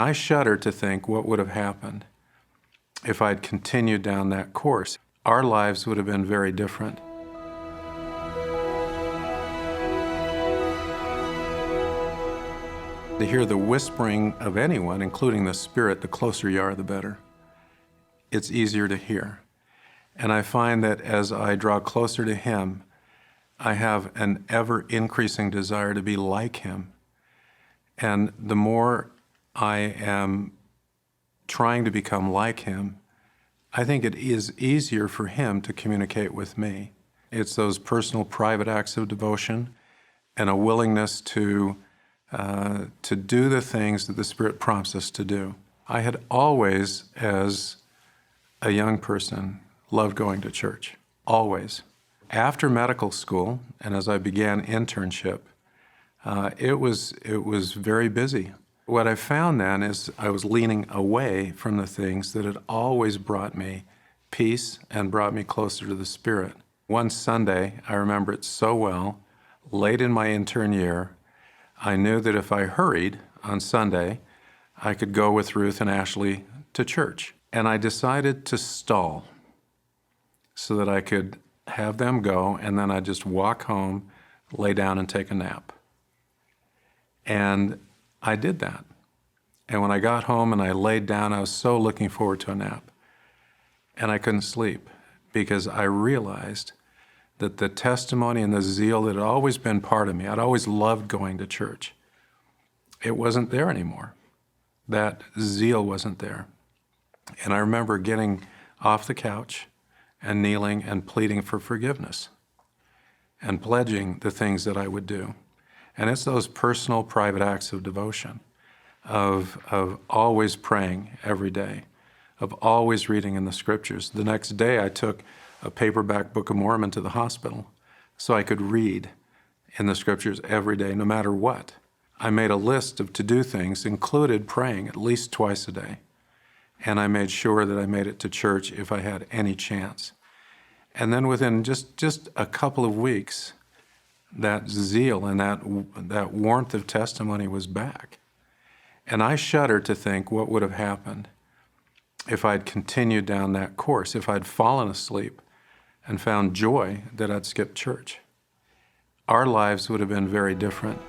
I shudder to think what would have happened if I'd continued down that course. Our lives would have been very different. To hear the whispering of anyone, including the Spirit, the closer you are, the better. It's easier to hear. And I find that as I draw closer to Him, I have an ever-increasing desire to be like Him. And the more I am trying to become like Him, I think it is easier for Him to communicate with me. It's those personal, private acts of devotion and a willingness to do the things that the Spirit prompts us to do. I had always, as a young person, loved going to church, always. After medical school, and as I began internship, it was very busy. What I found then is I was leaning away from the things that had always brought me peace and brought me closer to the Spirit. One Sunday, I remember it so well, late in my intern year, I knew that if I hurried on Sunday, I could go with Ruth and Ashley to church. And I decided to stall so that I could have them go, and then I'd just walk home, lay down, and take a nap. And I did that. And when I got home and I laid down, I was so looking forward to a nap. And I couldn't sleep because I realized that the testimony and the zeal that had always been part of me, I'd always loved going to church, it wasn't there anymore. That zeal wasn't there. And I remember getting off the couch and kneeling and pleading for forgiveness and pledging the things that I would do. And it's those personal, private acts of devotion, of always praying every day, of always reading in the Scriptures. The next day I took a paperback Book of Mormon to the hospital so I could read in the Scriptures every day, no matter what. I made a list of to-do things, included praying at least twice a day. And I made sure that I made it to church if I had any chance. And then within just a couple of weeks, that zeal and that warmth of testimony was back. And I shudder to think what would have happened if I'd continued down that course, if I'd fallen asleep and found joy that I'd skipped church. Our lives would have been very different.